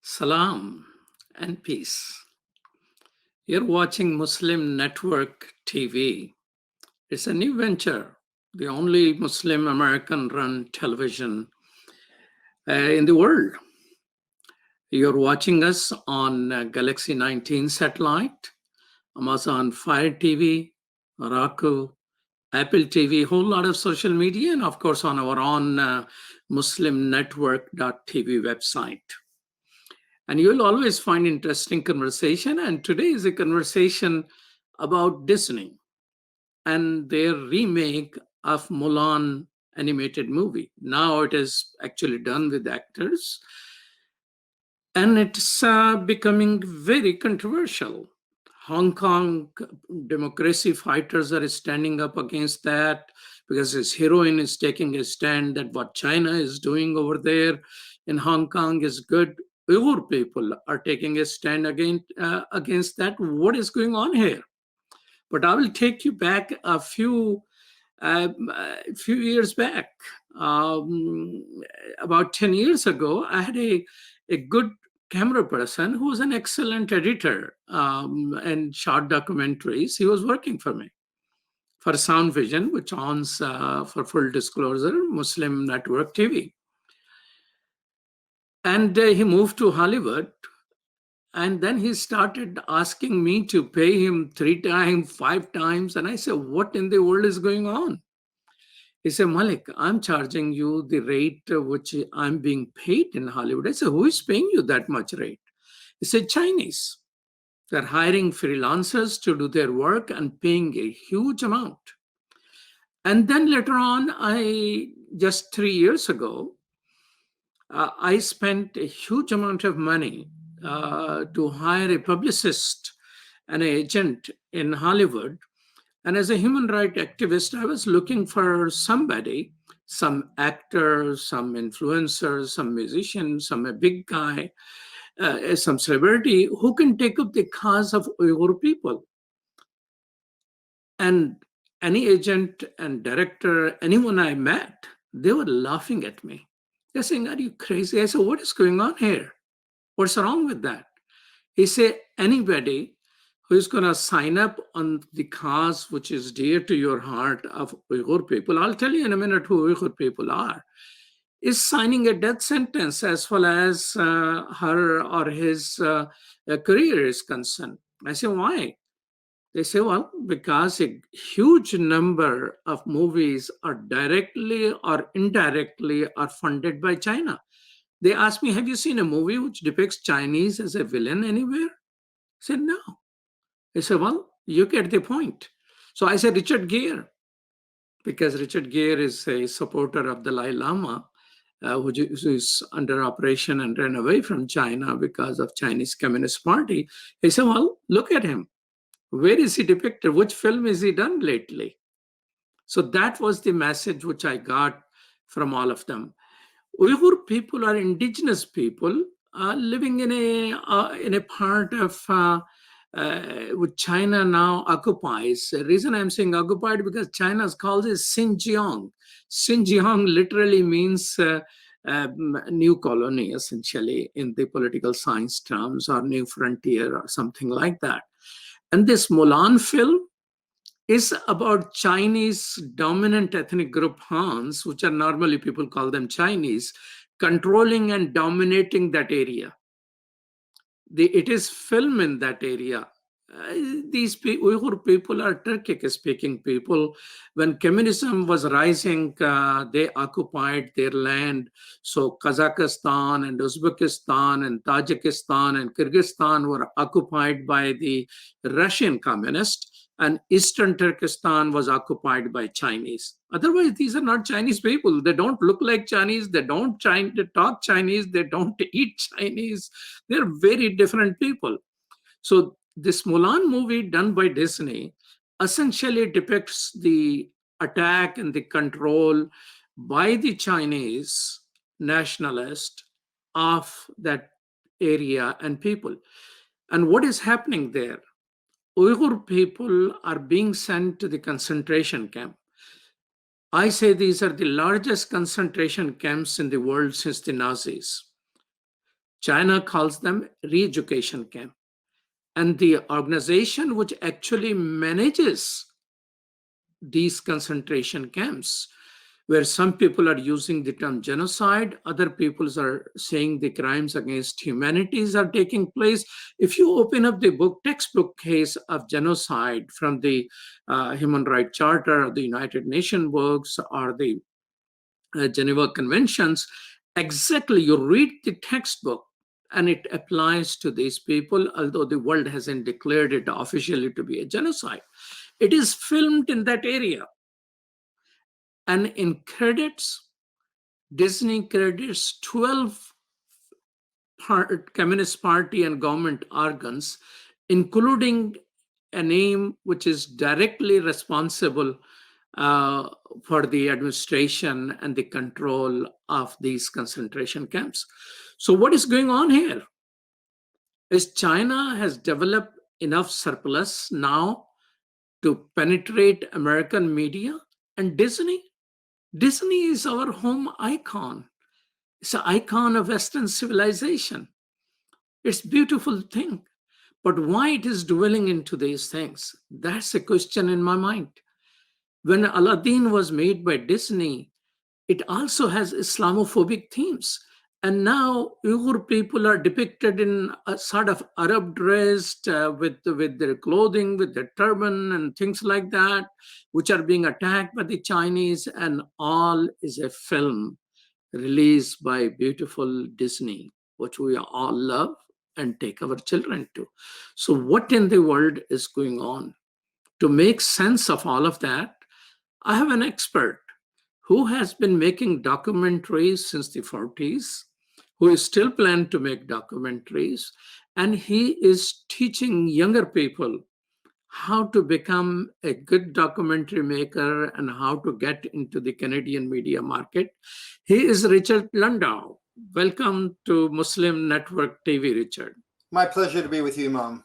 Salam and peace. You're watching Muslim Network TV. It's a new venture, the only Muslim American run television in the world. You're watching us on Galaxy 19 satellite, Amazon Fire TV, Roku, Apple TV, whole lot of social media, and of course on our own muslimnetwork.tv website. And you'll always find interesting conversation. And today is a conversation about Disney and their remake of Mulan animated movie. Now it is actually done with actors, and it's becoming very controversial. Hong Kong democracy fighters are standing up against that because his heroine is taking a stand that what China is doing over there in Hong Kong is good. Uyghur people are taking a stand against that. What is going on here? But I will take you back a few years back. About 10 years ago, I had a good camera person who was an excellent editor and shot documentaries. He was working for me for Sound Vision, which owns, for full disclosure, Muslim Network TV. And he moved to Hollywood. And then he started asking me to pay him 3 times, 5 times. And I said, what in the world is going on? He said, Malik, I'm charging you the rate which I'm being paid in Hollywood. I said, who is paying you that much rate? He said, Chinese. They're hiring freelancers to do their work and paying a huge amount. And then later on, just 3 years ago, I spent a huge amount of money to hire a publicist and an agent in Hollywood. And as a human rights activist, I was looking for somebody, some actor, some influencer, some musician, some a big guy, some celebrity who can take up the cause of Uyghur people. And any agent and director, anyone I met, they were laughing at me. They're saying, are you crazy? I said, what is going on here? What's wrong with that? He said, anybody who is going to sign up on the cause which is dear to your heart of Uyghur people, I'll tell you in a minute who Uyghur people are, is signing a death sentence as well as her or his career is concerned. I say, why? They say, well, because a huge number of movies are directly or indirectly are funded by China. They asked me, have you seen a movie which depicts Chinese as a villain anywhere? I said, no. They said, well, you get the point. So I said, Richard Gere, because Richard Gere is a supporter of the Dalai Lama, who is under operation and ran away from China because of Chinese Communist Party. He said, well, look at him. Where is he depicted? Which film is he done lately? So that was the message which I got from all of them. Uyghur people are indigenous people living in a part of which China now occupies. The reason I'm saying occupied because China calls it Xinjiang. Xinjiang literally means new colony, essentially, in the political science terms, or new frontier, or something like that. And this Mulan film is about Chinese dominant ethnic group Hans, which are normally people call them Chinese, controlling and dominating that area. It is film in that area. These Uyghur people are Turkic-speaking people. When communism was rising, they occupied their land. So Kazakhstan and Uzbekistan and Tajikistan and Kyrgyzstan were occupied by the Russian communists, and Eastern Turkestan was occupied by Chinese. Otherwise, these are not Chinese people. They don't look like Chinese. They don't talk Chinese. They don't eat Chinese. They're very different people. So this Mulan movie done by Disney essentially depicts the attack and the control by the Chinese nationalist of that area and people. And what is happening there? Uyghur people are being sent to the concentration camp. I say these are the largest concentration camps in the world since the Nazis. China calls them re-education camp. And the organization which actually manages these concentration camps, where some people are using the term genocide, other people are saying the crimes against humanities are taking place. If you open up the textbook case of genocide from the Human Rights Charter or the United Nations books or the Geneva Conventions, exactly you read the textbook and it applies to these people, although the world hasn't declared it officially to be a genocide. It is filmed in that area. And in credits, Disney credits 12 Communist Party and government organs, including a name which is directly responsible uh, for the administration and the control of these concentration camps. So, what is going on here is China has developed enough surplus now to penetrate American media, and Disney is our home icon. It's an icon of Western civilization. It's a beautiful thing. But why it is dwelling into these things? That's a question in my mind. When Aladdin was made by Disney, it also has Islamophobic themes. And now Uyghur people are depicted in a sort of Arab dressed with their clothing, with their turban and things like that, which are being attacked by the Chinese, and all is a film released by beautiful Disney, which we all love and take our children to. So, what in the world is going on? To make sense of all of that, I have an expert who has been making documentaries since the 40s, who is still planning to make documentaries, and he is teaching younger people how to become a good documentary maker and how to get into the Canadian media market. He is Richard Landau. Welcome to Muslim Network TV, Richard. My pleasure to be with you, Imam.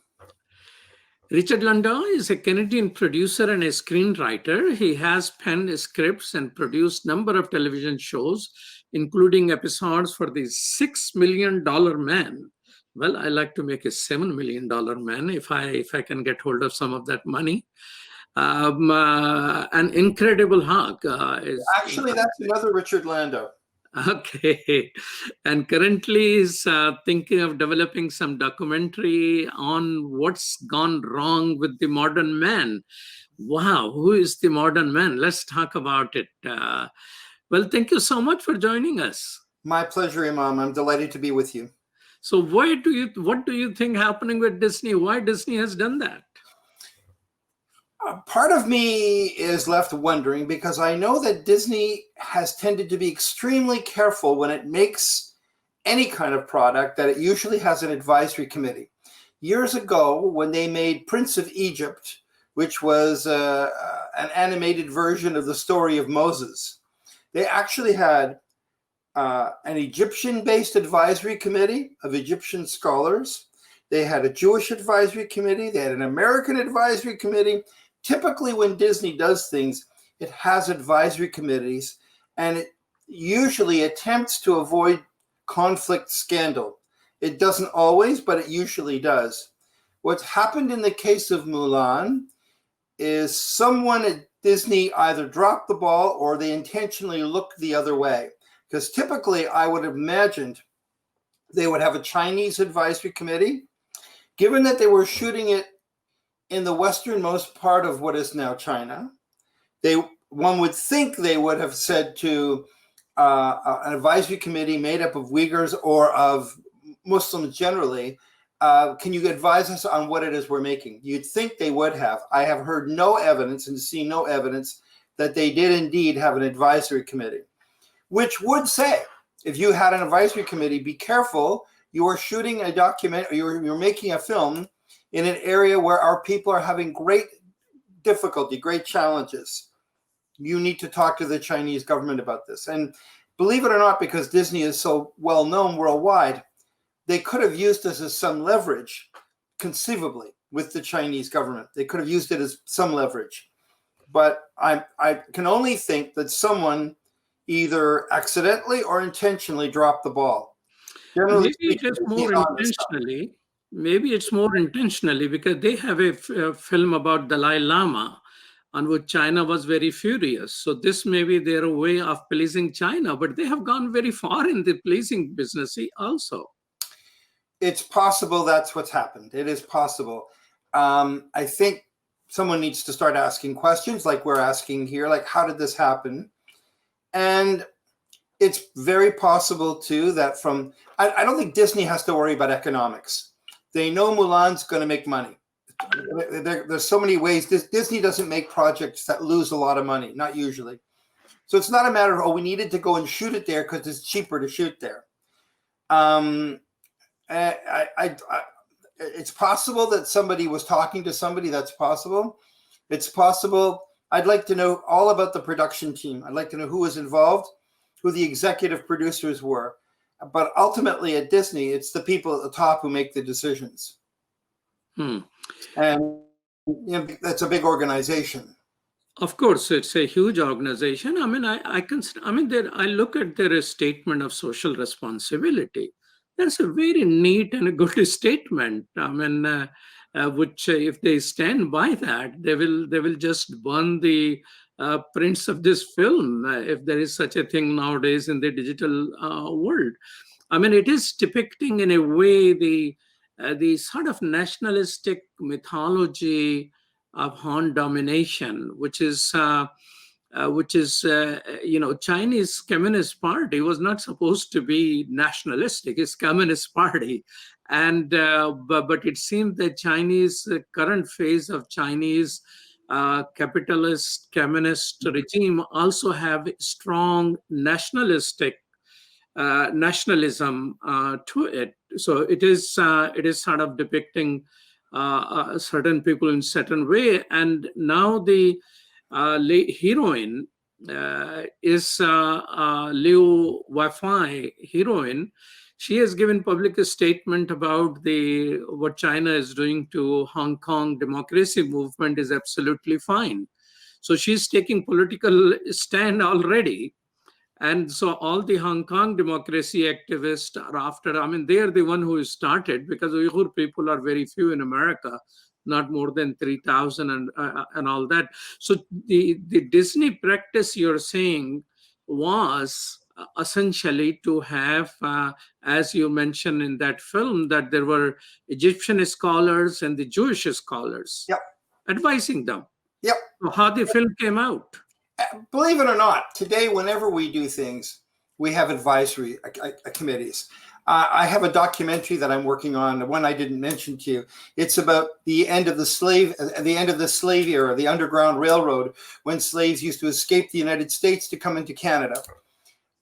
Richard Landau is a Canadian producer and a screenwriter. He has penned scripts and produced a number of television shows, including episodes for the $6 Million Man. Well, I like to make a $7 million man if I can get hold of some of that money. An Incredible Hulk is actually that's another Richard Landau. Okay, and currently is thinking of developing some documentary on what's gone wrong with the modern man. Wow, who is the modern man? Let's talk about it. Well, thank you so much for joining us. My pleasure, Imam. I'm delighted to be with you. So, what do you think happening with Disney? Why Disney has done that? Part of me is left wondering because I know that Disney has tended to be extremely careful when it makes any kind of product that it usually has an advisory committee. Years ago, when they made Prince of Egypt, which was an animated version of the story of Moses, they actually had an Egyptian-based advisory committee of Egyptian scholars. They had a Jewish advisory committee. They had an American advisory committee. Typically, when Disney does things, it has advisory committees, and it usually attempts to avoid conflict scandal. It doesn't always, but it usually does. What's happened in the case of Mulan is someone at Disney either dropped the ball or they intentionally looked the other way. Because typically, I would have imagined they would have a Chinese advisory committee. Given that they were shooting it in the westernmost part of what is now China, one would think they would have said to an advisory committee made up of Uyghurs or of Muslims generally, can you advise us on what it is we're making? You'd think they would have. I have heard no evidence and seen no evidence that they did indeed have an advisory committee, which would say, if you had an advisory committee, be careful, you are shooting a document, or you're making a film in an area where our people are having great difficulty, great challenges. You need to talk to the Chinese government about this. And believe it or not, because Disney is so well known worldwide, they could have used this as some leverage, conceivably, with the Chinese government. They could have used it as some leverage. But I can only think that someone either accidentally or intentionally dropped the ball. Generally Maybe it speaking, is Disney's more on this stuff. intentionally. Maybe it's more intentionally because they have a film about Dalai Lama on which China was very furious. So this may be their way of pleasing China, but they have gone very far in the pleasing business also. It's possible that's what's happened. It is possible. I think someone needs to start asking questions like we're asking here, like, how did this happen? And it's very possible, too, that I don't think Disney has to worry about economics. They know Mulan's going to make money. There's so many ways. Disney doesn't make projects that lose a lot of money, not usually. So it's not a matter of, we needed to go and shoot it there because it's cheaper to shoot there. It's possible that somebody was talking to somebody. That's possible. It's possible. I'd like to know all about the production team. I'd like to know who was involved, who the executive producers were. But ultimately at Disney, it's the people at the top who make the decisions. And that's a big organization. Of course, it's a huge organization. I mean, I look at their statement of social responsibility. That's a very neat and a good statement. I mean, which if they stand by that, they will just burn the prints of this film if there is such a thing nowadays in the digital world. I mean, it is depicting in a way the sort of nationalistic mythology of Han domination, which is Chinese Communist Party was not supposed to be nationalistic. It's Communist Party, and but it seems that Chinese current phase of Chinese capitalist communist regime also have strong nationalism to it. So it is sort of depicting certain people in certain way, and now the heroine is Liu Weifei heroine. She has given public a statement about what China is doing to Hong Kong democracy movement is absolutely fine. So she's taking political stand already. And so all the Hong Kong democracy activists are after, I mean, they are the one who started, because Uyghur people are very few in America, not more than 3,000 and all that. So the Disney practice you're saying was essentially to have, as you mentioned in that film, that there were Egyptian scholars and the Jewish scholars advising them. So how the film came out. Believe it or not, today, whenever we do things, we have advisory committees. I have a documentary that I'm working on, one I didn't mention to you. It's about the end of the slave era, the Underground Railroad, when slaves used to escape the United States to come into Canada.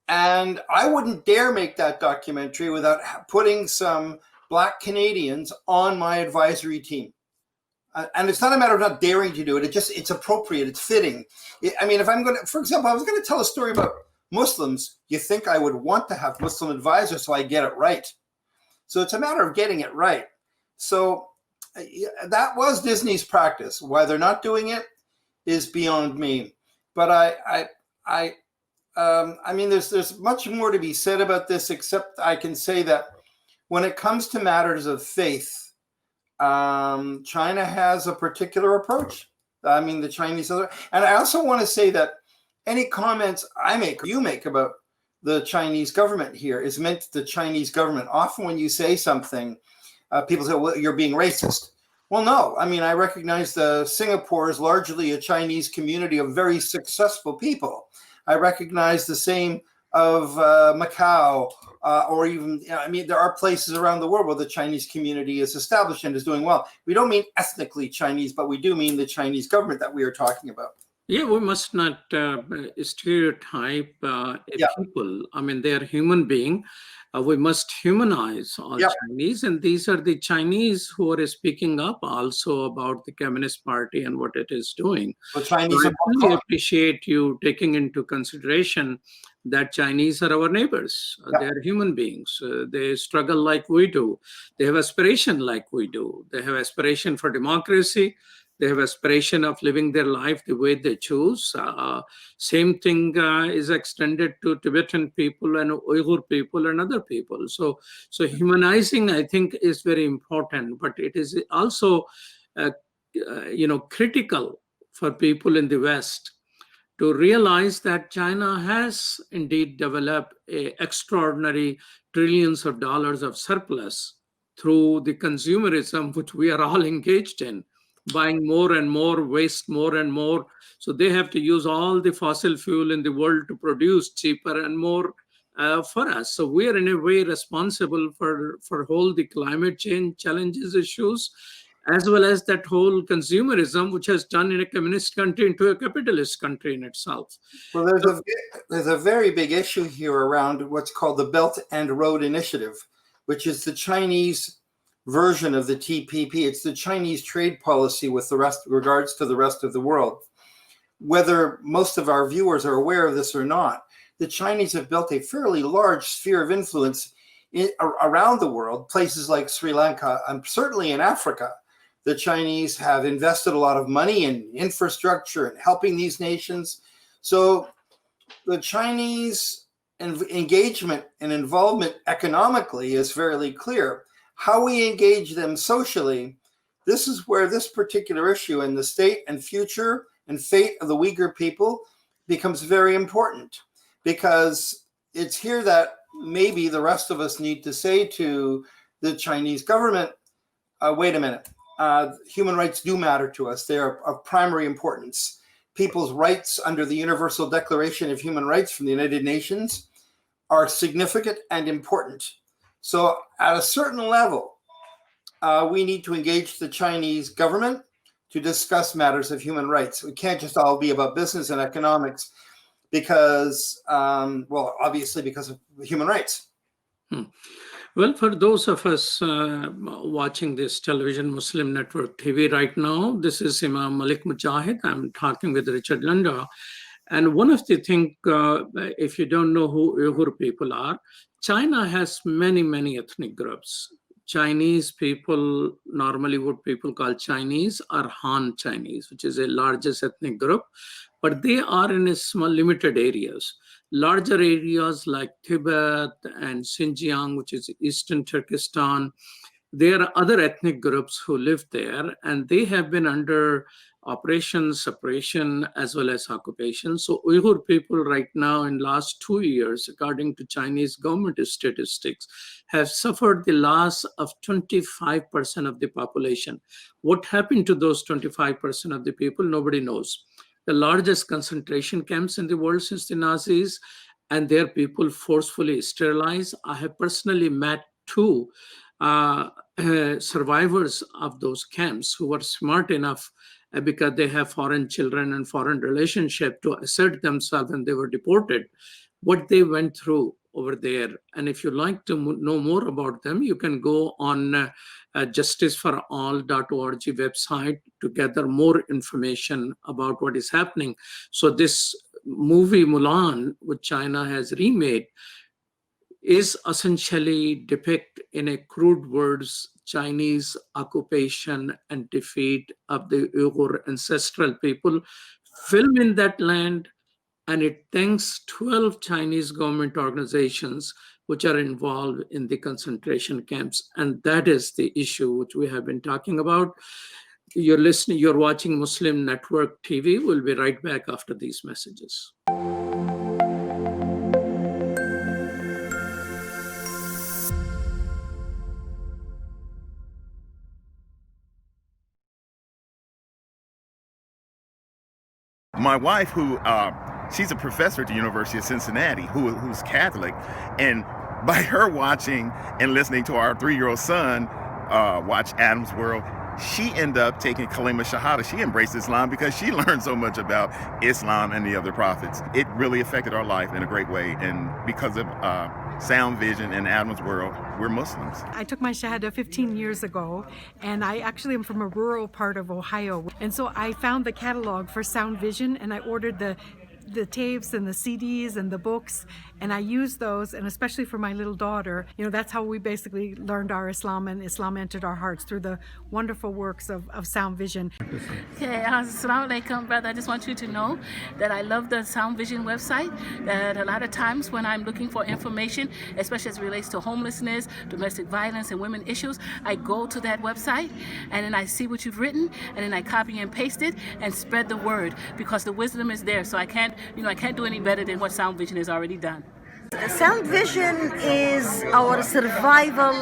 And I wouldn't dare make that documentary without putting some Black Canadians on my advisory team. And it's not a matter of not daring to do it. It's appropriate. It's fitting. I mean, if I'm going to, for example, I was going to tell a story about Muslims. You think I would want to have Muslim advisors so I get it right. So it's a matter of getting it right. So that was Disney's practice. Why they're not doing it is beyond me. But I mean, there's much more to be said about this, except I can say that when it comes to matters of faith, China has a particular approach. I mean, the Chinese, and I also want to say that any comments I make or you make about the Chinese government here is meant to the Chinese government. Often when you say something, people say, well, you're being racist. Well, no. I mean, I recognize Singapore is largely a Chinese community of very successful people. I recognize the same of Macau, or even, I mean, there are places around the world where the Chinese community is established and is doing well. We don't mean ethnically Chinese, but we do mean the Chinese government that we are talking about. Yeah, we must not stereotype people. I mean, they are human beings. We must humanize all Chinese, and these are the Chinese who are speaking up also about the Communist Party and what it is doing. Well, Chinese, so I really appreciate you taking into consideration that Chinese are our neighbors. They are human beings. They struggle like we do. They have aspiration like we do. They have aspiration for democracy. They have aspiration of living their life the way they choose. Same thing is extended to Tibetan people and Uyghur people and other people. So humanizing, I think, is very important, but it is also, critical for people in the West to realize that China has indeed developed extraordinary trillions of dollars of surplus through the consumerism, which we are all engaged in, buying more and more, waste more and more. So they have to use all the fossil fuel in the world to produce cheaper and more for us. So we are in a way responsible for whole the climate change challenges issues, as well as that whole consumerism, which has turned in a communist country into a capitalist country in itself. Well, there's a very big issue here around what's called the Belt and Road Initiative, which is the Chinese version of the TPP. It's the Chinese trade policy with regards to the rest of the world. Whether most of our viewers are aware of this or not, the Chinese have built a fairly large sphere of influence around the world, places like Sri Lanka, and certainly in Africa. The Chinese have invested a lot of money in infrastructure and helping these nations. So the Chinese engagement and involvement economically is fairly clear. How we engage them socially, this is where this particular issue in the state and future and fate of the Uyghur people becomes very important, because it's here that maybe the rest of us need to say to the Chinese government, wait a minute, human rights do matter to us. They are of primary importance. People's rights under the Universal Declaration of Human Rights from the United Nations are significant and important. So at a certain level, we need to engage the Chinese government to discuss matters of human rights. We can't just all be about business and economics because, obviously because of human rights. Well, for those of us watching this television Muslim Network TV right now, this is Imam Malik Mujahid. I'm talking with Richard Landau. And one of the things, if you don't know who Uyghur people are, China has many, many ethnic groups. Chinese people, normally what people call Chinese, are Han Chinese, which is the largest ethnic group, but they are in a small limited areas. Larger areas like Tibet and Xinjiang, which is Eastern Turkestan, there are other ethnic groups who live there, and they have been under operation, suppression, as well as occupation. So Uyghur people right now in last 2 years, according to Chinese government statistics, have suffered the loss of 25% of the population. What happened to those 25% of the people? Nobody knows. The largest concentration camps in the world since the Nazis, and their people forcefully sterilized. I have personally met two survivors of those camps who were smart enough, because they have foreign children and foreign relationship, to assert themselves, and they were deported, what they went through over there. And if you like to know more about them, you can go on justiceforall.org website to gather more information about what is happening. So this movie Mulan, which China has remade, is essentially depict in a crude words Chinese occupation and defeat of the Uyghur ancestral people, film in that land, and it thanks 12 Chinese government organizations which are involved in the concentration camps. And that is the issue which we have been talking about. You're watching Muslim Network TV. We'll be right back after these messages. My wife, who she's a professor at the University of Cincinnati, who's Catholic, and by her watching and listening to our 3-year-old son watch Adam's World, she ended up taking Kalima Shahada. She embraced Islam because she learned so much about Islam and the other prophets. It really affected our life in a great way, and because of Sound Vision and Adam's World, we're Muslims. I took my Shahada 15 years ago, and I actually am from a rural part of Ohio. And so I found the catalog for Sound Vision, and I ordered the the tapes and the CDs and the books, and I use those, and especially for my little daughter, that's how we basically learned our Islam, and Islam entered our hearts through the wonderful works of Sound Vision. Okay, assalamu alaikum, brother. I just want you to know that I love the Sound Vision website, that a lot of times when I'm looking for information, especially as it relates to homelessness, domestic violence, and women issues, I go to that website, and then I see what you've written, and then I copy and paste it and spread the word, because the wisdom is there. So I can't do any better than what Sound Vision has already done. Sound Vision is our survival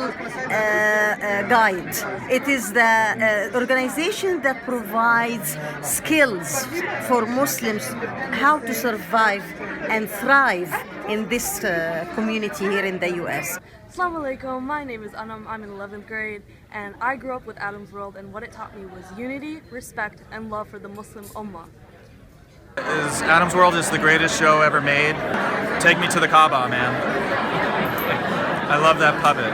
guide. It is the organization that provides skills for Muslims how to survive and thrive in this community here in the US. Assalamu alaikum, my name is Anam, I'm in 11th grade, and I grew up with Adam's World, and what it taught me was unity, respect, and love for the Muslim Ummah. Adam's World is the greatest show ever made. Take me to the Kaaba, man. I love that puppet.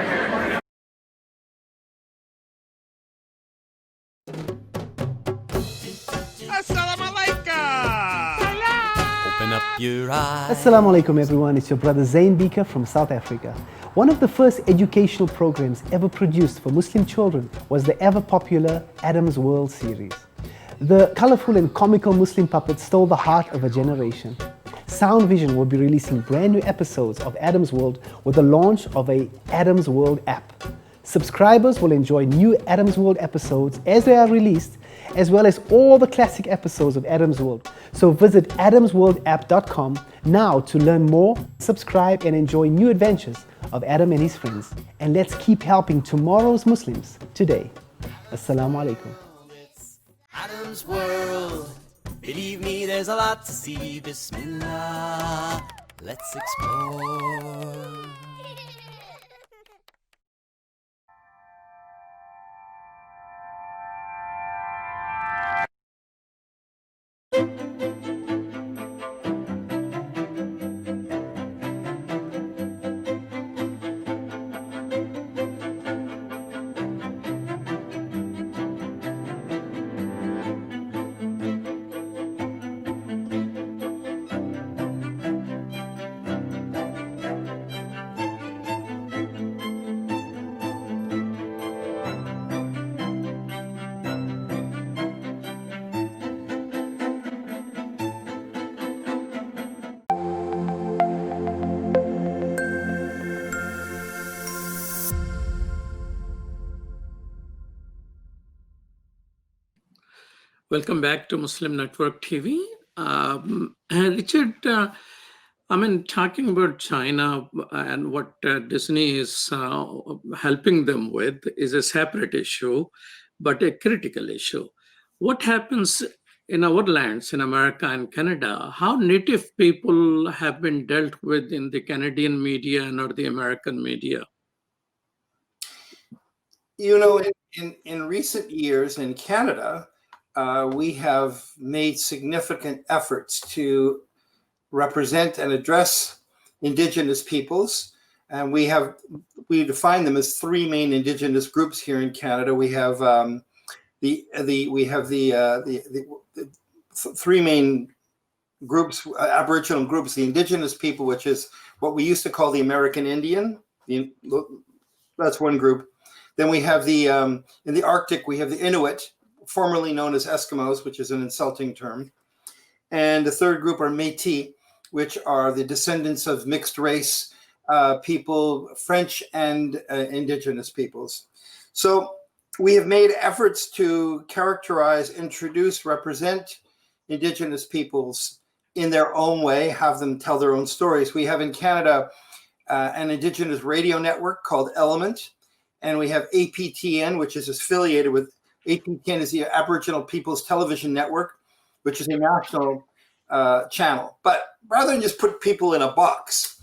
Assalamu alaikum. Open up your eyes. Assalamu alaikum everyone, it's your brother Zain Bika from South Africa. One of the first educational programs ever produced for Muslim children was the ever popular Adam's World series. The colorful and comical Muslim puppets stole the heart of a generation. Sound Vision will be releasing brand new episodes of Adam's World with the launch of a Adam's World app. Subscribers will enjoy new Adam's World episodes as they are released, as well as all the classic episodes of Adam's World. So visit adamsworldapp.com now to learn more, subscribe, and enjoy new adventures of Adam and his friends. And let's keep helping tomorrow's Muslims today. Assalamu alaikum. Adam's World. Believe me, there's a lot to see. Bismillah. Let's explore. Welcome back to Muslim Network TV. Richard, talking about China and what Disney is helping them with is a separate issue, but a critical issue. What happens in our lands, in America and Canada? How Native people have been dealt with in the Canadian media and or the American media? In recent years in Canada, we have made significant efforts to represent and address Indigenous peoples, and we define them as three main Indigenous groups here in Canada. We have the three main groups, Aboriginal groups: the Indigenous people, which is what we used to call the American Indian. That's one group. Then we have in the Arctic, we have the Inuit, formerly known as Eskimos, which is an insulting term. And the third group are Métis, which are the descendants of mixed race people, French and Indigenous peoples. So we have made efforts to characterize, introduce, represent Indigenous peoples in their own way, have them tell their own stories. We have in Canada an Indigenous radio network called Element, and we have APTN, which is affiliated with APTN is the Aboriginal People's Television Network, which is a national channel. But rather than just put people in a box,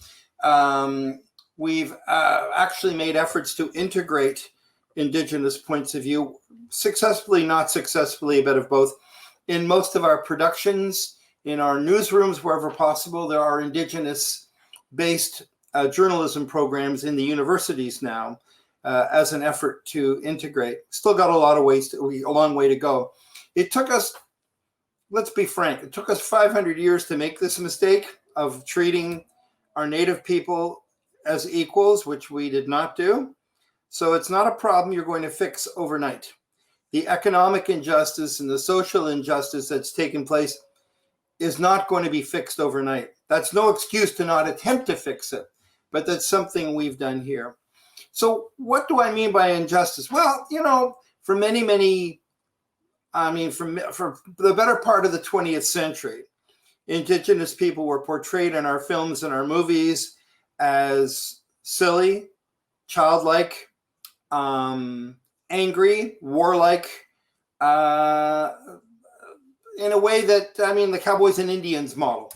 we've actually made efforts to integrate Indigenous points of view, successfully, not successfully, a bit of both. In most of our productions, in our newsrooms, wherever possible, there are Indigenous-based journalism programs in the universities now, as an effort to integrate. Still got a long way to go. It took us let's be frank, it took us 500 years to make this mistake of treating our native people as equals, which we did not do. So it's not a problem you're going to fix overnight. The economic injustice and the social injustice that's taken place is not going to be fixed overnight. That's no excuse to not attempt to fix it, but that's something we've done here. So what do I mean by injustice? Well, for many, for the better part of the 20th century, Indigenous people were portrayed in our films and our movies as silly, childlike, angry, warlike, in a way that, the Cowboys and Indians model,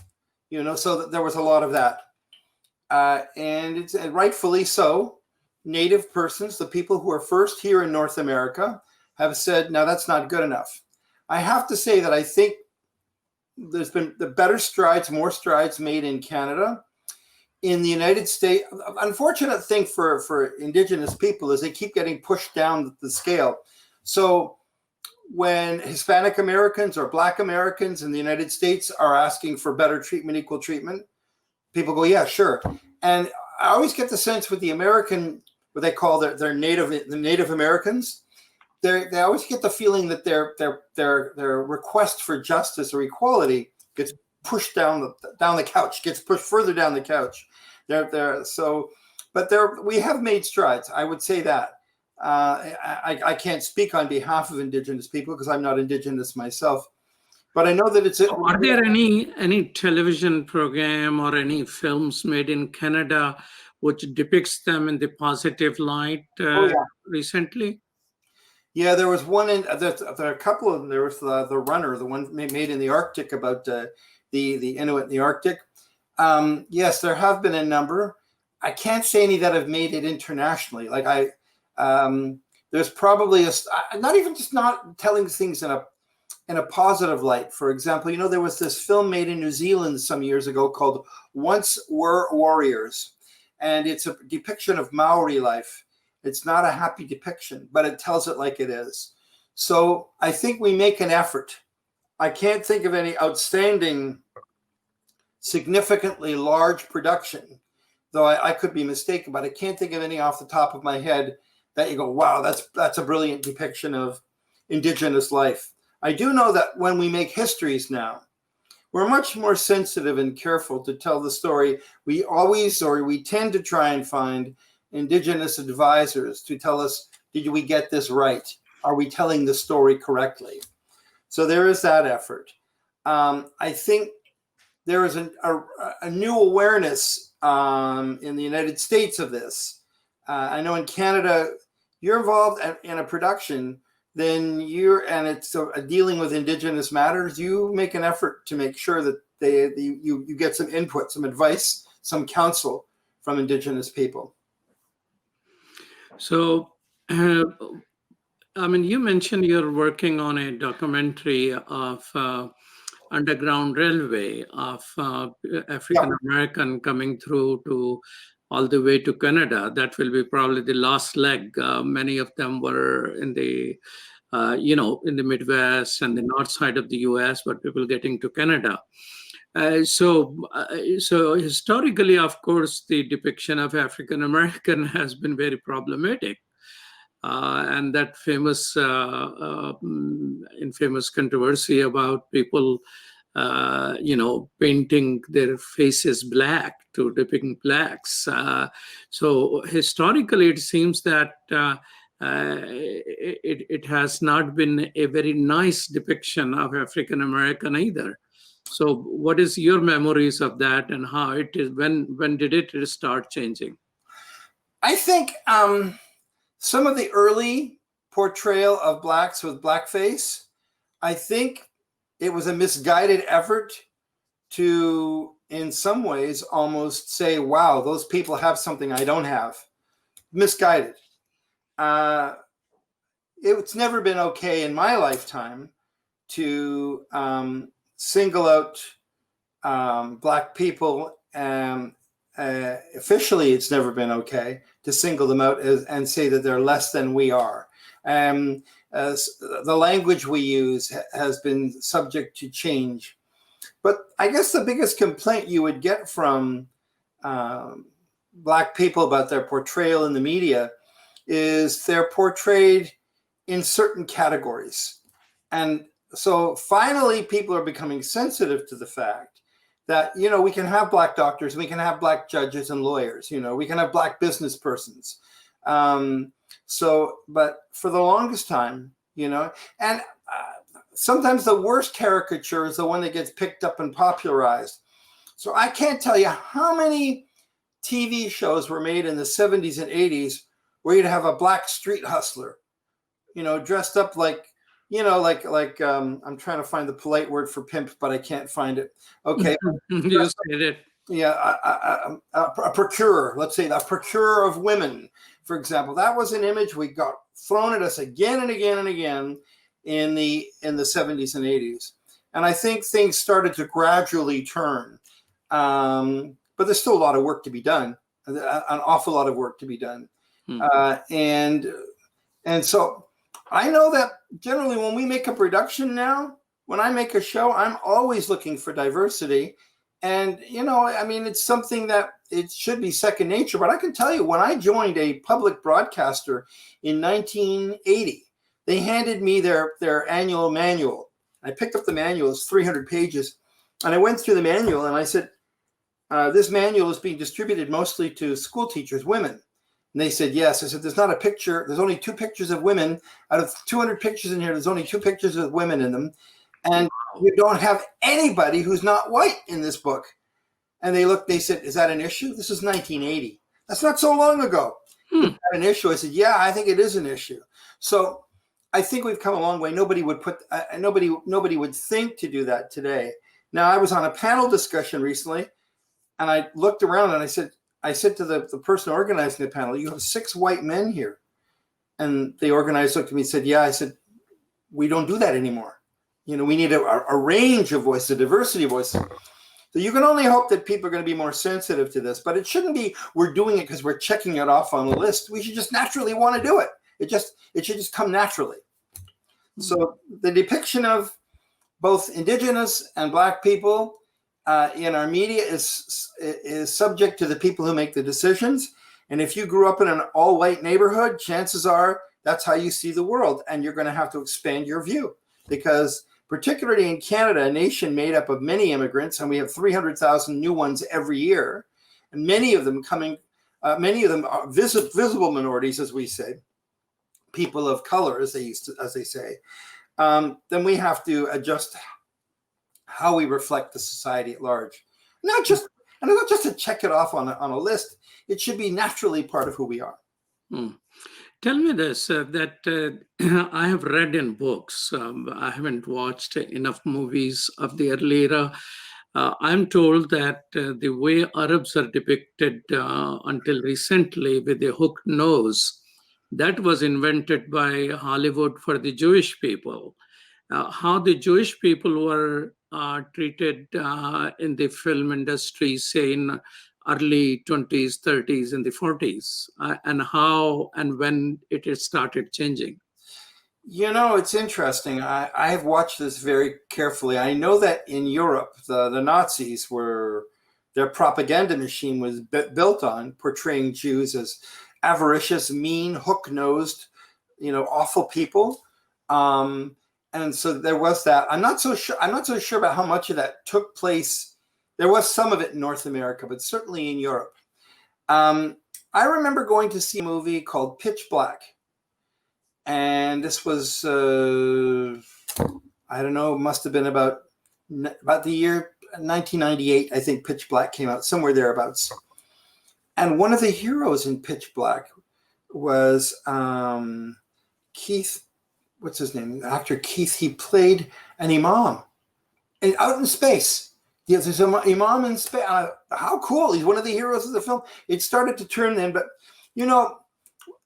so that there was a lot of that. And it's rightfully so. Native persons, the people who are first here in North America, have said, no, that's not good enough. I have to say that I think there's been the better strides, more strides made in Canada. In the United States, unfortunate thing for Indigenous people is they keep getting pushed down the scale. So when Hispanic Americans or Black Americans in the United States are asking for better treatment, equal treatment, people go, yeah, sure. And I always get the sense with the American, what they call the Native Americans, they always get the feeling that their request for justice or equality gets pushed down the couch, gets pushed further down the couch. We have made strides. I would say that. I can't speak on behalf of Indigenous people because I'm not Indigenous myself, but I know that it's. Are there any television program or any films made in Canada which depicts them in the positive light recently? Yeah, there was one there are a couple of them. There was the Runner, the one made in the Arctic about the Inuit in the Arctic. Yes, there have been a number. I can't say any that have made it internationally. There's probably not telling things in a positive light. For example, there was this film made in New Zealand some years ago called Once Were Warriors, and it's a depiction of Maori life. It's not a happy depiction, but it tells it like it is. So I think we make an effort. I can't think of any outstanding, significantly large production, though I could be mistaken, but I can't think of any off the top of my head that you go, wow, that's a brilliant depiction of Indigenous life. I do know that when we make histories now, we're much more sensitive and careful to tell the story. We tend to try and find Indigenous advisors to tell us, did we get this right? Are we telling the story correctly? So there is that effort. I think there is a new awareness in the United States of this. I know in Canada, you're involved in a production, then it's dealing with Indigenous matters. You make an effort to make sure that you get some input, some advice, some counsel from Indigenous people. So, you mentioned you're working on a documentary of Underground Railway of African American coming through to all the way to Canada. That will be probably the last leg. Many of them were in the in the Midwest and the north side of the U.S., but people getting to Canada. So historically, of course, the depiction of African American has been very problematic, and that famous infamous controversy about people, painting their faces black to depicting blacks. So historically, it seems that it has not been a very nice depiction of African American either. So what is your memories of that, and how it is, when did it start changing? I think some of the early portrayal of blacks with blackface, I think it was a misguided effort to, in some ways, almost say, wow, those people have something I don't have. Misguided. It's never been okay in my lifetime to single out Black people. Officially, it's never been okay to single them out and say that they're less than we are. as the language we use has been subject to change. But I guess the biggest complaint you would get from Black people about their portrayal in the media is they're portrayed in certain categories. And so finally, people are becoming sensitive to the fact that, you know, we can have Black doctors, we can have Black judges and lawyers, you know, we can have Black business persons. But for the longest time, you know, and sometimes the worst caricature is the one that gets picked up and popularized. So I can't tell you how many TV shows were made in the 70s and 80s where you'd have a Black street hustler, you know, dressed up like, you know, I'm trying to find the polite word for pimp, but I can't find it. Okay. You said it. Yeah, a procurer, let's say a procurer of women, for example. That was an image we got thrown at us again and again and again in the 70s and 80s. And I think things started to gradually turn. But there's still a lot of work to be done, an awful lot of work to be done. And so I know that generally when we make a production now, when I make a show, I'm always looking for diversity. And, you know, I mean, it's something that it should be second nature. But I can tell you, when I joined a public broadcaster in 1980, they handed me their annual manual. I picked up the manual, it's 300 pages. And I went through the manual and I said, this manual is being distributed mostly to school teachers, women. And they said, yes. I said, there's not a picture. There's only 2 pictures of women. Out of 200 pictures in here, there's only 2 pictures of women in them. And you don't have anybody who's not white in this book. And they said, is that an issue? This is 1980. That's not so long ago. Is that an issue? I said, yeah, I think it is an issue. So I think we've come a long way. Nobody would think to do that today. Now, I was on a panel discussion recently, and I looked around and I said to the person organizing the panel, you have 6 white men here. And the organizer looked at me and said, yeah. I said, we don't do that anymore. You know, we need a range of voices, a diversity of voices. So you can only hope that people are going to be more sensitive to this, but it shouldn't be we're doing it because we're checking it off on the list. We should just naturally want to do it. It should just come naturally. So the depiction of both Indigenous and Black people in our media is subject to the people who make the decisions. And if you grew up in an all-white neighborhood, chances are that's how you see the world, and you're going to have to expand your view because particularly in Canada, a nation made up of many immigrants, and we have 300,000 new ones every year, and many of them are visible minorities, as we say, people of color, as they say. Then we have to adjust how we reflect the society at large. Not just to check it off on a list. It should be naturally part of who we are. Tell me this, that I have read in books. I haven't watched enough movies of the early era. I'm told that the way Arabs are depicted until recently with a hooked nose, that was invented by Hollywood for the Jewish people. How the Jewish people were treated in the film industry, say in early 20s, 30s, and the 40s, and how and when it started changing. You know, it's interesting. I have watched this very carefully. I know that in Europe, the Nazis their propaganda machine was built on portraying Jews as avaricious, mean, hook-nosed, you know, awful people. And so there was that. I'm not so sure about how much of that took place. There was some of it in North America, but certainly in Europe. I remember going to see a movie called Pitch Black. And this was, I don't know, must have been about the year 1998, I think Pitch Black came out, somewhere thereabouts. And one of the heroes in Pitch Black was Keith, what's his name? Actor Keith. He played an imam out in space. Yes, there's an imam in space. How cool. He's one of the heroes of the film. It started to turn then, but, you know,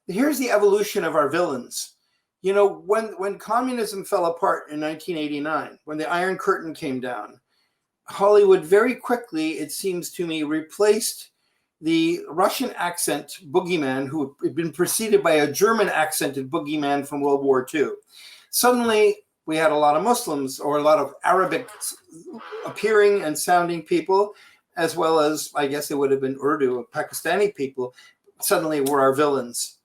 here's the evolution of our villains. You know, when communism fell apart in 1989, when the Iron Curtain came down, Hollywood very quickly, it seems to me, replaced the Russian accent boogeyman who had been preceded by a German accented boogeyman from World War II. Suddenly, we had a lot of Muslims or a lot of Arabic appearing and sounding people, as well as, I guess it would have been Urdu, Pakistani people, suddenly were our villains.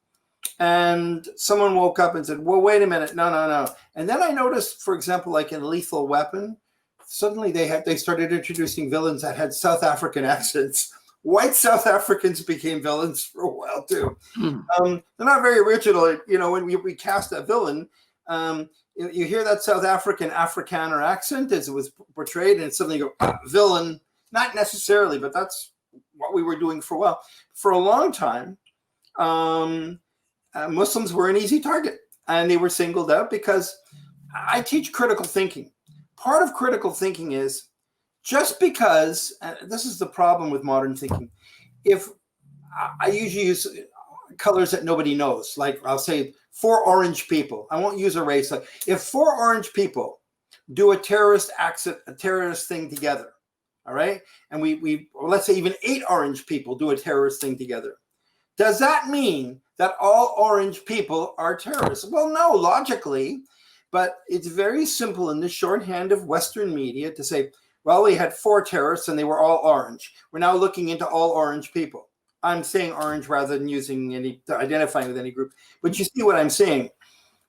And someone woke up and said, well, wait a minute, no. And then I noticed, for example, like in Lethal Weapon, suddenly they started introducing villains that had South African accents. White South Africans became villains for a while too. They're not very original. You know, when we cast a villain, you hear that South African Afrikaner accent as it was portrayed, and suddenly you go, villain. Not necessarily, but that's what we were doing for a while. For a long time, Muslims were an easy target, and they were singled out because I teach critical thinking. Part of critical thinking is just because, this is the problem with modern thinking, if I usually use colors that nobody knows, like I'll say 4 orange people. I won't use a race. Like if 4 orange people do a terrorist thing together, all right, and we let's say even 8 orange people do a terrorist thing together, does that mean that all orange people are terrorists? Well, no, logically, but it's very simple in the shorthand of Western media to say, well, we had 4 terrorists and they were all orange. We're now looking into all orange people. I'm saying orange rather than identifying with any group. But you see what I'm saying?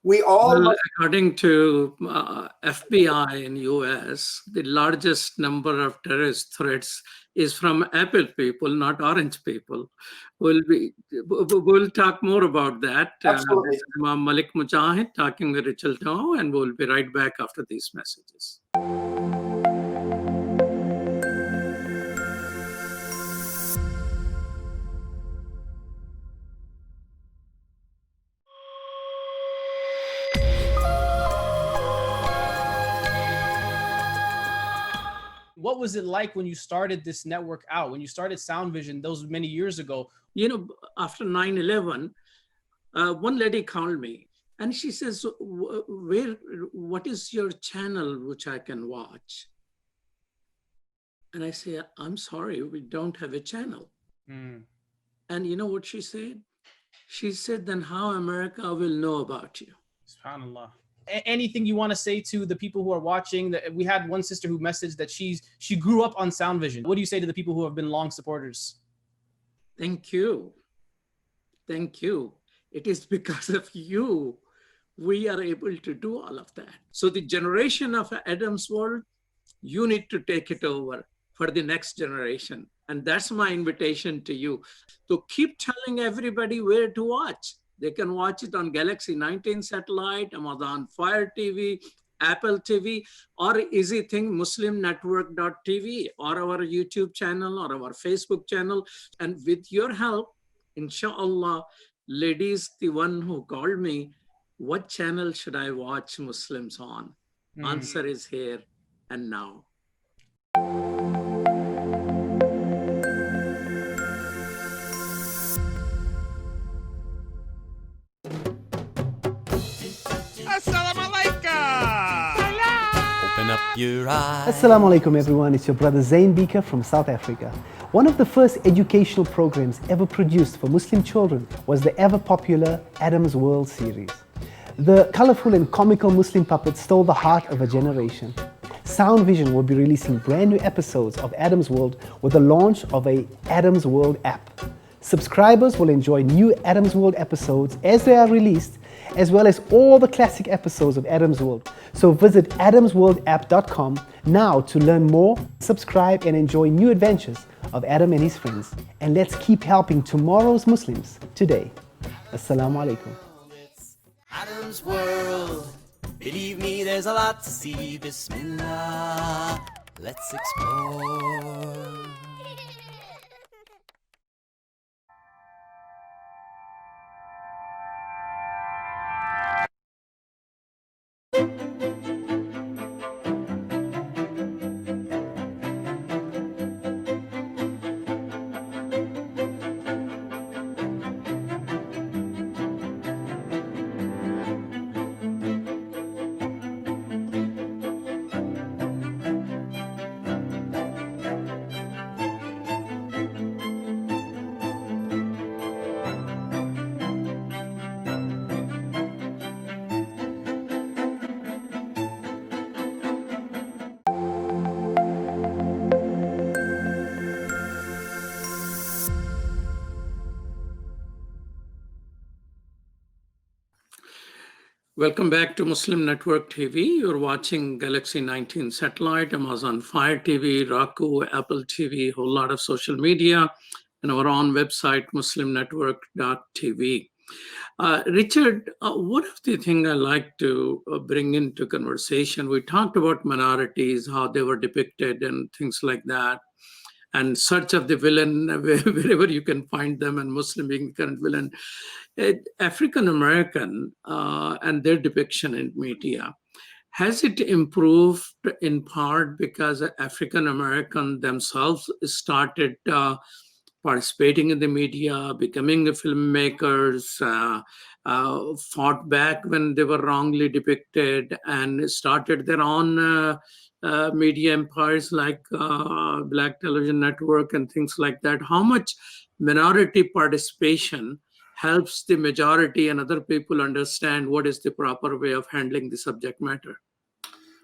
We all... Well, according to FBI in US, the largest number of terrorist threats is from Apple people, not orange people. We'll talk more about that. Absolutely. This is Imam Malik Mujahid talking with Richard Tao, and we'll be right back after these messages. What was it like when you started this network out, when you started Sound Vision those many years ago? You know, after 9/11, one lady called me and she says, what is your channel which I can watch? And I say, I'm sorry, we don't have a channel. And you know what she said? She said, then how America will know about you? SubhanAllah. Anything you want to say to the people who are watching? We had one sister who messaged that she grew up on Sound Vision. What do you say to the people who have been long supporters? Thank you. Thank you. It is because of you we are able to do all of that. So the generation of Adam's World, you need to take it over for the next generation. And that's my invitation to you. So keep telling everybody where to watch. They can watch it on Galaxy 19 satellite, Amazon Fire TV, Apple TV, or EasyThing, MuslimNetwork.tv, or our YouTube channel, or our Facebook channel. And with your help, inshallah, ladies, the one who called me, what channel should I watch Muslims on? Answer is here and now. Open up your eyes. Assalamu alaikum everyone, it's your brother Zain Bika from South Africa. One of the first educational programs ever produced for Muslim children was the ever popular Adam's World series. The colorful and comical Muslim puppets stole the heart of a generation. Sound Vision will be releasing brand new episodes of Adam's World with the launch of a Adam's World app. Subscribers will enjoy new Adam's World episodes as they are released, as well as all the classic episodes of Adam's World. So visit adamsworldapp.com now to learn more, subscribe and enjoy new adventures of Adam and his friends. And let's keep helping tomorrow's Muslims today. Assalamu alaikum. It's Adam's World. Believe me, there's a lot to see. Bismillah, let's explore. Welcome back to Muslim Network TV. You're watching Galaxy 19 satellite, Amazon Fire TV, Roku, Apple TV, whole lot of social media, and our own website, muslimnetwork.tv. Richard, one of the things I like to bring into conversation, we talked about minorities, how they were depicted and things like that, and search of the villain wherever you can find them, and Muslim being the current villain. African American and their depiction in media, has it improved in part because African American themselves started participating in the media, becoming the filmmakers, fought back when they were wrongly depicted, and started their own media empires like Black Television Network and things like that? How much minority participation helps the majority and other people understand what is the proper way of handling the subject matter?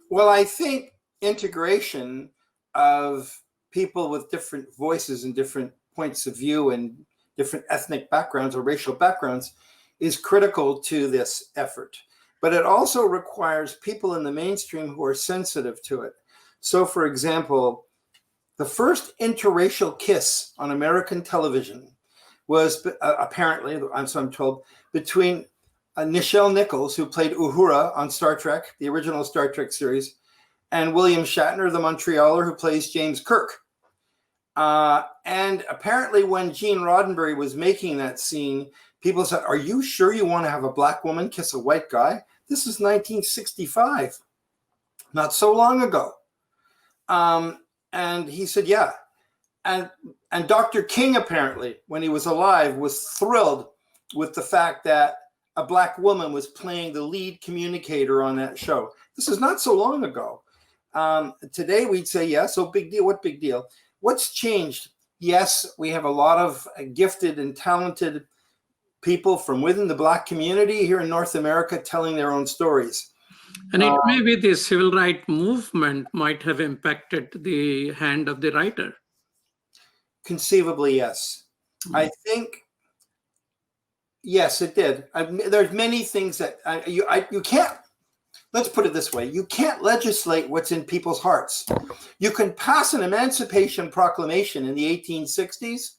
Well, I think integration of people with different voices and different points of view and different ethnic backgrounds or racial backgrounds is critical to this effort. But it also requires people in the mainstream who are sensitive to it. So, for example, the first interracial kiss on American television was apparently, so I'm told, between Nichelle Nichols, who played Uhura on Star Trek, the original Star Trek series, and William Shatner, the Montrealer, who plays James Kirk. And apparently when Gene Roddenberry was making that scene, people said, "Are you sure you want to have a black woman kiss a white guy? This is 1965, not so long ago." And he said, yeah. And Dr. King, apparently, when he was alive, was thrilled with the fact that a black woman was playing the lead communicator on that show. This is not so long ago. Today, we'd say, yeah, so big deal. What big deal? What's changed? Yes, we have a lot of gifted and talented people from within the black community here in North America telling their own stories. And it may be the civil rights movement might have impacted the hand of the writer. Conceivably, yes. I think, yes, it did. There's many things that you can't, let's put it this way, you can't legislate what's in people's hearts. You can pass an Emancipation Proclamation in the 1860s.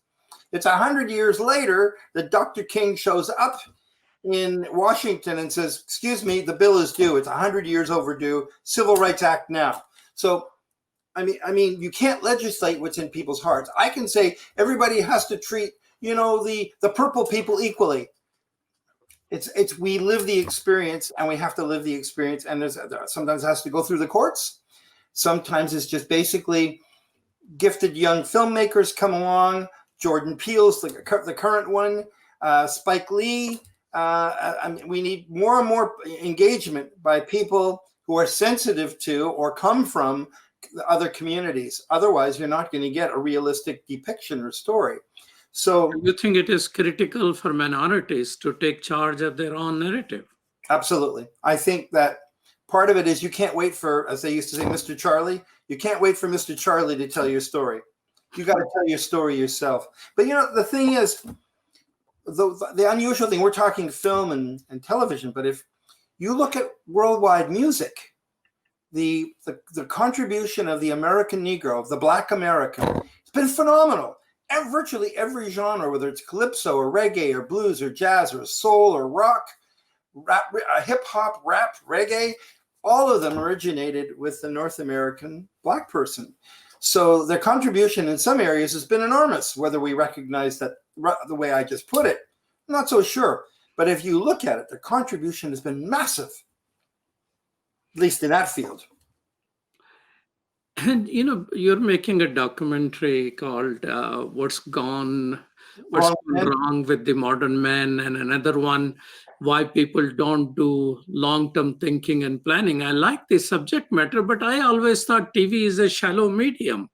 It's 100 years later that Dr. King shows up in Washington and says, "Excuse me, the bill is due. It's 100 years overdue. Civil Rights Act now." So, I mean, you can't legislate what's in people's hearts. I can say everybody has to treat, the purple people equally. It's we live the experience, and we have to live the experience. And sometimes it has to go through the courts. Sometimes it's just basically gifted young filmmakers come along. Jordan Peele's the current one. Spike Lee. We need more and more engagement by people who are sensitive to or come from other communities. Otherwise, you're not going to get a realistic depiction or story. So, you think it is critical for minorities to take charge of their own narrative? Absolutely. I think that part of it is you can't wait for, as they used to say, Mr. Charlie. You can't wait for Mr. Charlie to tell your story. You got to tell your story yourself. But the thing is, the unusual thing, we're talking film and television, but if you look at worldwide music, the contribution of the American Negro, of the Black American, it's been phenomenal. Virtually every genre, whether it's calypso or reggae or blues or jazz or soul or rock, hip hop, rap, reggae, all of them originated with the North American Black person. So their contribution in some areas has been enormous. Whether we recognize that the way I just put it, I'm not so sure. But if you look at it, their contribution has been massive, at least in that field. And you're making a documentary called What's Gone Wrong with the Modern Man, and another one, Why People Don't Do Long-Term Thinking and Planning. I like the subject matter, but I always thought TV is a shallow medium.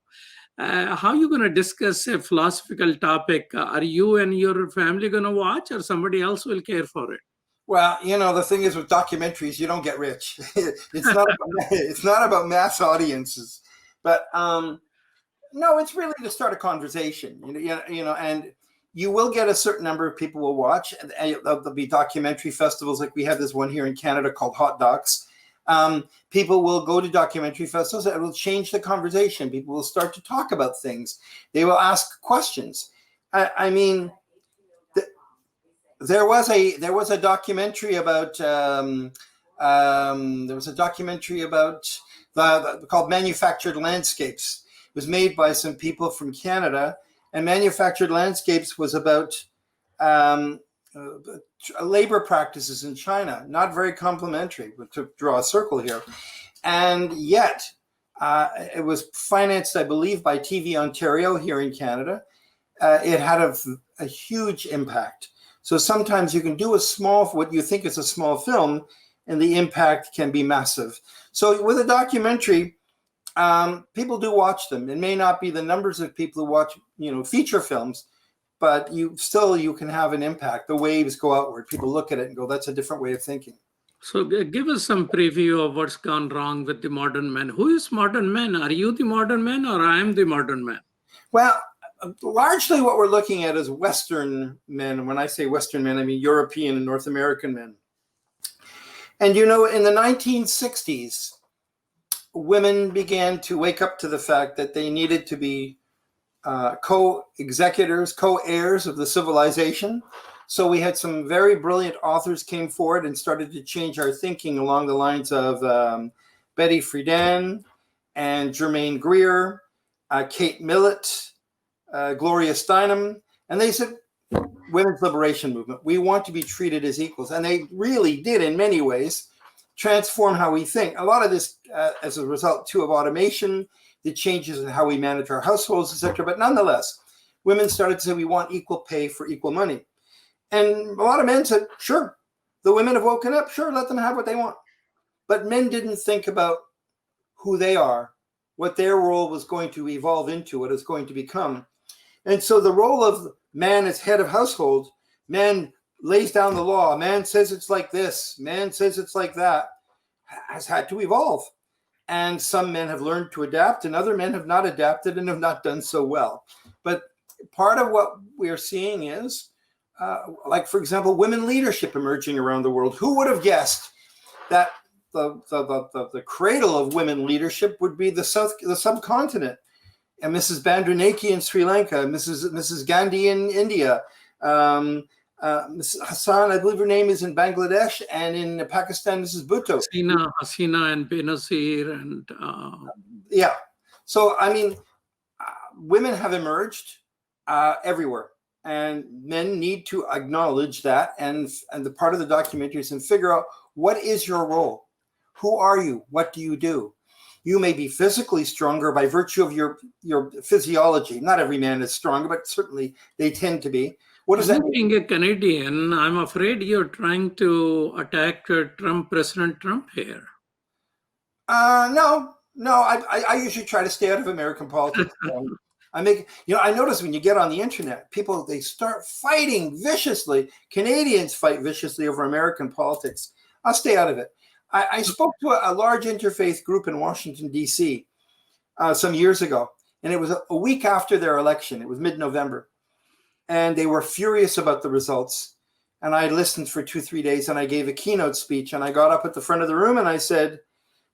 How are you going to discuss a philosophical topic? Are you and your family going to watch, or somebody else will care for it? Well, the thing is with documentaries, you don't get rich. It's not about mass audiences. But no, it's really to start a conversation, and you will get a certain number of people will watch. And there'll be documentary festivals, like we have this one here in Canada called Hot Docs. People will go to documentary festivals, and it will change the conversation. People will start to talk about things. They will ask questions. I mean, there was a documentary about called Manufactured Landscapes. It was made by some people from Canada, and Manufactured Landscapes was about labor practices in China, not very complimentary, to draw a circle here. And yet, it was financed, I believe, by TV Ontario here in Canada. It had a huge impact. So sometimes you can do what you think is a small film, and the impact can be massive. So with a documentary, people do watch them. It may not be the numbers of people who watch, feature films, but you can have an impact. The waves go outward. People look at it and go, that's a different way of thinking. So give us some preview of what's gone wrong with the modern man. Who is modern man? Are you the modern man, or I am the modern man? Well, largely what we're looking at is Western men. And when I say Western men, I mean European and North American men. And in the 1960s, women began to wake up to the fact that they needed to be co-executors, co-heirs of the civilization. So we had some very brilliant authors came forward and started to change our thinking along the lines of Betty Friedan and Germaine Greer, Kate Millett, Gloria Steinem. And they said, women's liberation movement, we want to be treated as equals. And they really did, in many ways, transform how we think. A lot of this as a result, too, of automation, the changes in how we manage our households, etc. But nonetheless, women started to say we want equal pay for equal money. And a lot of men said, sure, the women have woken up, sure, let them have what they want. But men didn't think about who they are, what their role was going to evolve into, what it's going to become. And so the role of man as head of household, man lays down the law, man says it's like this, man says it's like that, has had to evolve. And some men have learned to adapt, and other men have not adapted and have not done so well. But part of what we're seeing is, like, for example, women leadership emerging around the world. Who would have guessed that the cradle of women leadership would be the subcontinent? And Mrs. Bandaranaike in Sri Lanka, Mrs. Gandhi in India, Mrs. Hassan, I believe her name is in Bangladesh, and in Pakistan, Mrs. Bhutto. Hasina and Benazir and yeah. So I mean, women have emerged everywhere, and men need to acknowledge that. And the part of the documentary is to figure out, what is your role? Who are you? What do you do? You may be physically stronger by virtue of your physiology. Not every man is stronger, but certainly they tend to be. What does that mean? Being a Canadian, I'm afraid you're trying to attack President Trump here. No. I usually try to stay out of American politics. I notice when you get on the internet, people, they start fighting viciously. Canadians fight viciously over American politics. I'll stay out of it. I spoke to a large interfaith group in Washington, D.C. Some years ago, and it was a week after their election. It was mid-November, and they were furious about the results. And I listened for 2-3 days, and I gave a keynote speech, and I got up at the front of the room, and I said,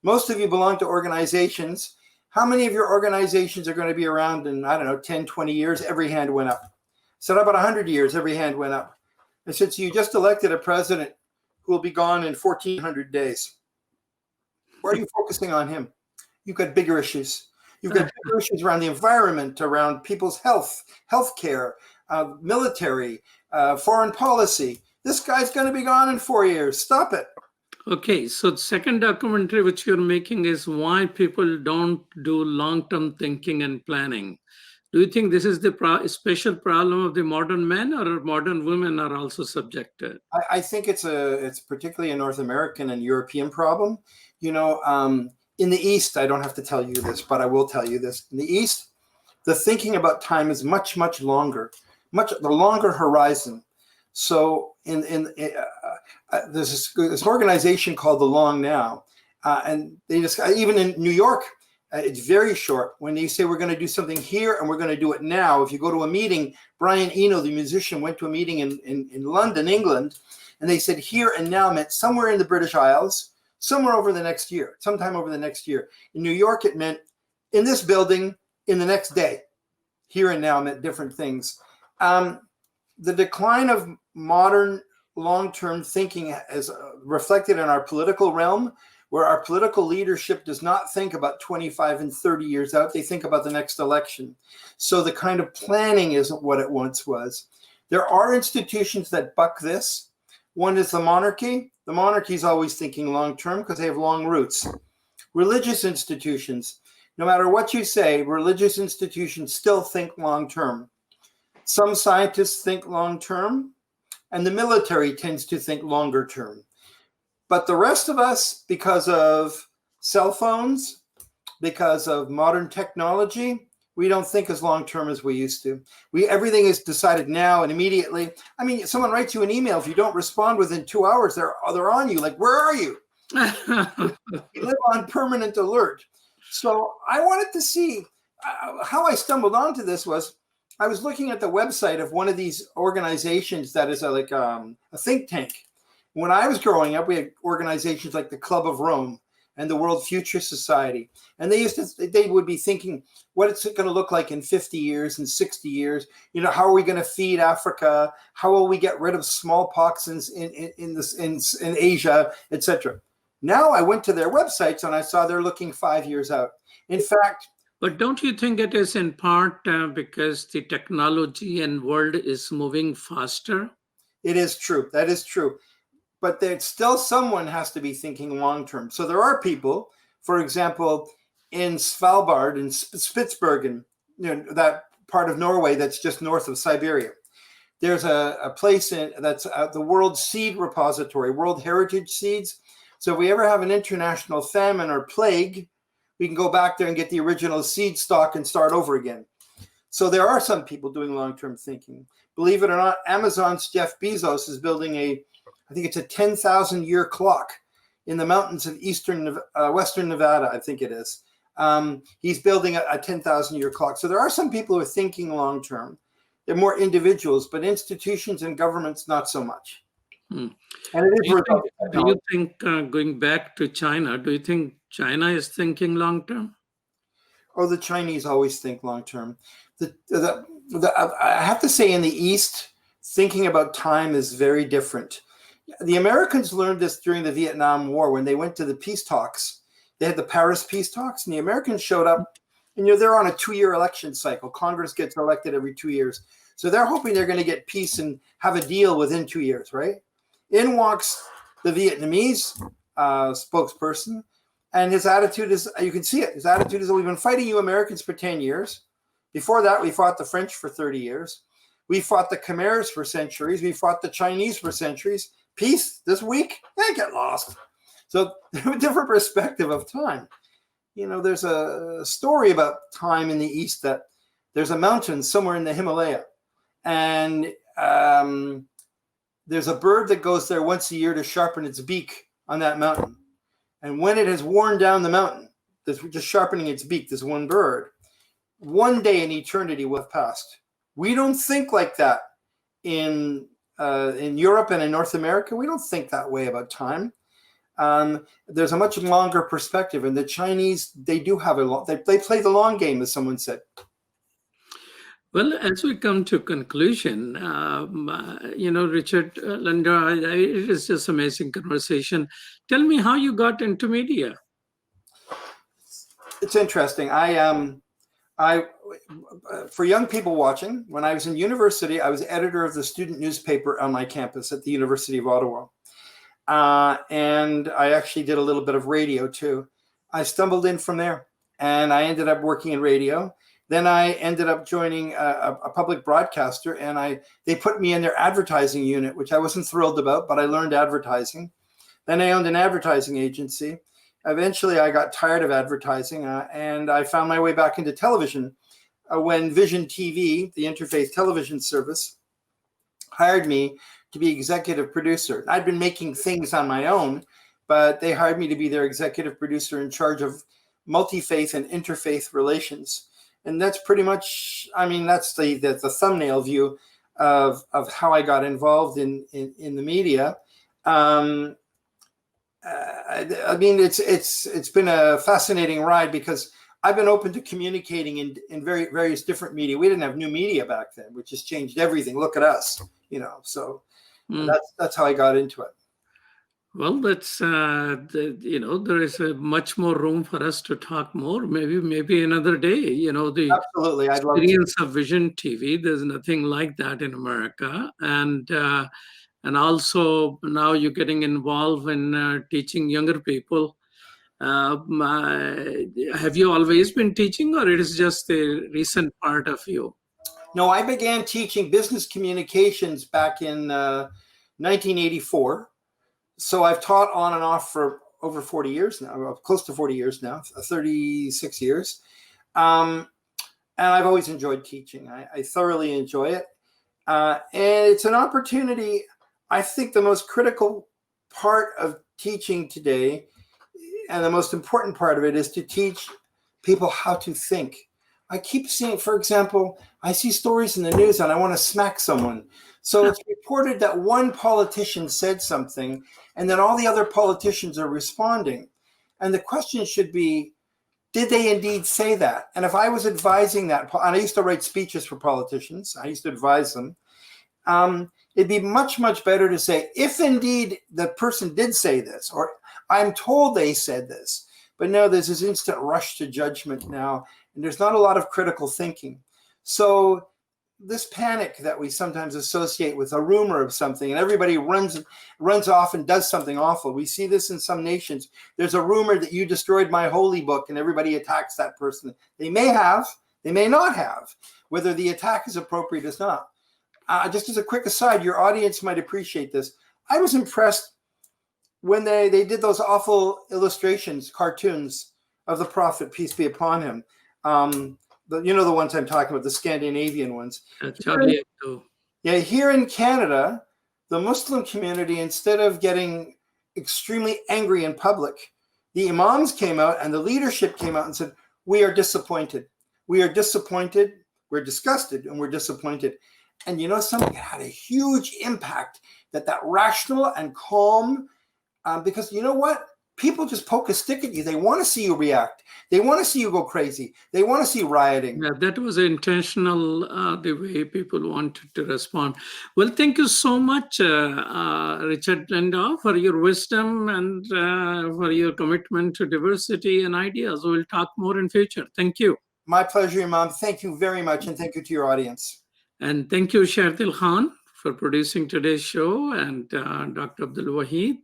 most of you belong to organizations. How many of your organizations are going to be around in, 10, 20 years? Every hand went up. I said, about 100 years, every hand went up. I said, so you just elected a president who will be gone in 1,400 days. Why are you focusing on him? You've got bigger issues. You've got bigger issues around the environment, around people's healthcare, military, foreign policy. This guy's going to be gone in 4 years. Stop it. Okay, so the second documentary which you're making is why people don't do long-term thinking and planning. Do you think this is the special problem of the modern men, or modern women are also subjected? I think it's particularly a North American and European problem. In the East, I don't have to tell you this, but I will tell you this. In the East, the thinking about time is much, much longer, the longer horizon. So there's this organization called The Long Now, and they just, even in New York, It's very short. When you say we're going to do something here and we're going to do it now, if you go to a meeting, Brian Eno, the musician, went to a meeting in London, England, and they said here and now meant somewhere in the British Isles, somewhere over the next year, sometime over the next year. In New York, it meant in this building in the next day. Here and now meant different things. The decline of modern long-term thinking is reflected in our political realm, where our political leadership does not think about 25 and 30 years out. They think about the next election. So the kind of planning isn't what it once was. There are institutions that buck this. One is the monarchy. The monarchy is always thinking long-term because they have long roots. Religious institutions, no matter what you say, religious institutions still think long-term. Some scientists think long-term, and the military tends to think longer term. But the rest of us, because of cell phones, because of modern technology, we don't think as long-term as we used to. Everything is decided now and immediately. I mean, someone writes you an email. If you don't respond within 2 hours, they're on you. Like, where are you? You live on permanent alert. So I wanted to see how I stumbled onto this was I was looking at the website of one of these organizations that is a think tank. When I was growing up, we had organizations like the Club of Rome and the World Future Society. And they would be thinking, what is it going to look like in 50 years and 60 years? You know, how are we going to feed Africa? How will we get rid of smallpox in Asia, etc.? Now I went to their websites and I saw they're looking 5 years out. In fact, but don't you think it is in part because the technology and world is moving faster? It is true. That is true. But there's still someone has to be thinking long term. So there are people, for example, in Svalbard, in Spitsbergen, that part of Norway that's just north of Siberia. There's a place that's the World Seed Repository, World Heritage Seeds. So if we ever have an international famine or plague, we can go back there and get the original seed stock and start over again. So there are some people doing long-term thinking. Believe it or not, Amazon's Jeff Bezos is building I think it's a 10,000-year clock in the mountains of western Nevada, I think it is. He's building a 10,000-year clock. So there are some people who are thinking long-term. They're more individuals, but institutions and governments, not so much. And it is do you think going back to China, do you think China is thinking long-term? Oh, the Chinese always think long-term. I have to say in the East, thinking about time is very different. The Americans learned this during the Vietnam War when they went to the peace talks. They had the Paris peace talks, and the Americans showed up, and they're on a 2-year election cycle. Congress gets elected every 2 years. So they're hoping they're going to get peace and have a deal within 2 years, right? In walks the Vietnamese spokesperson, and his attitude is, you can see it, his attitude is, we've been fighting you Americans for 10 years. Before that, we fought the French for 30 years. We fought the Khmers for centuries. We fought the Chinese for centuries. Peace this week? Get lost. So a different perspective of time. There's a story about time in the East that there's a mountain somewhere in the Himalaya, and there's a bird that goes there once a year to sharpen its beak on that mountain. And when it has worn down the mountain, just sharpening its beak, this one bird, one day in eternity will have passed. We don't think like that in Europe and in North America. We don't think that way about time. There's a much longer perspective, and the Chinese, they do have they play the long game, as someone said. Well, as we come to conclusion, Richard, Landau, it is just amazing conversation. Tell me how you got into media. It's interesting. For young people watching, when I was in university, I was editor of the student newspaper on my campus at the University of Ottawa. And I actually did a little bit of radio too. I stumbled in from there, and I ended up working in radio. Then I ended up joining a public broadcaster, and they put me in their advertising unit, which I wasn't thrilled about, but I learned advertising. Then I owned an advertising agency. Eventually, I got tired of advertising, and I found my way back into television when Vision TV, the interfaith television service, hired me to be executive producer. I'd been making things on my own, but they hired me to be their executive producer in charge of multi-faith and interfaith relations. And that's pretty much, I mean, that's the thumbnail view of how I got involved in the media. I mean, it's been a fascinating ride because I've been open to communicating in various different media. We didn't have new media back then, which has changed everything. Look at us, you know. So that's how I got into it. Well, that's you know, there is much more room for us to talk more. Maybe another day. You know, the Absolutely, I'd love to. experience of Vision TV. There's nothing like that in America, and also now you're getting involved in teaching younger people. Have you always been teaching, or it is just a recent part of you? No, I began teaching business communications back in 1984. So I've taught on and off for over 40 years now, close to 40 years now, 36 years. And I've always enjoyed teaching. I thoroughly enjoy it. And it's an opportunity. I think the most critical part of teaching today, and the most important part of it, is to teach people how to think. I keep seeing, for example, I see stories in the news and I want to smack someone. So it's reported that one politician said something and then all the other politicians are responding. And the question should be, did they indeed say that? And if I was advising that, and I used to write speeches for politicians, I used to advise them, it'd be much, much better to say, if indeed the person did say this, or I'm told they said this. But no, there's this instant rush to judgment now, and there's not a lot of critical thinking. So this panic that we sometimes associate with a rumor of something, and everybody runs off and does something awful. We see this in some nations. There's a rumor that you destroyed my holy book, and everybody attacks that person. They may have, they may not have. Whether the attack is appropriate is not. Just as a quick aside, your audience might appreciate this. I was impressed when they did those awful illustrations, cartoons of the Prophet, peace be upon him. You know the ones I'm talking about, the Scandinavian ones. Yeah, here in Canada, the Muslim community, instead of getting extremely angry in public, the imams came out and the leadership came out and said, we are disappointed. We are disappointed. We're disgusted and we're disappointed. And you know something? It had a huge impact, that rational and calm, because you know what? People just poke a stick at you. They want to see you react. They want to see you go crazy. They want to see rioting. Yeah, that was intentional, the way people wanted to respond. Well, thank you so much, Richard Landau, for your wisdom and for your commitment to diversity and ideas. We'll talk more in future. Thank you. My pleasure, Imam. Thank you very much, and thank you to your audience. And thank you, Shardil Khan, for producing today's show, and Dr. Abdul Wahid.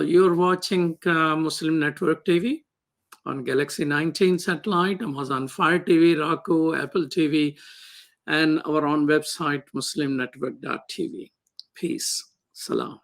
You're watching Muslim Network TV on Galaxy 19 satellite, Amazon Fire TV, Roku, Apple TV, and our own website, muslimnetwork.tv. Peace. Salam.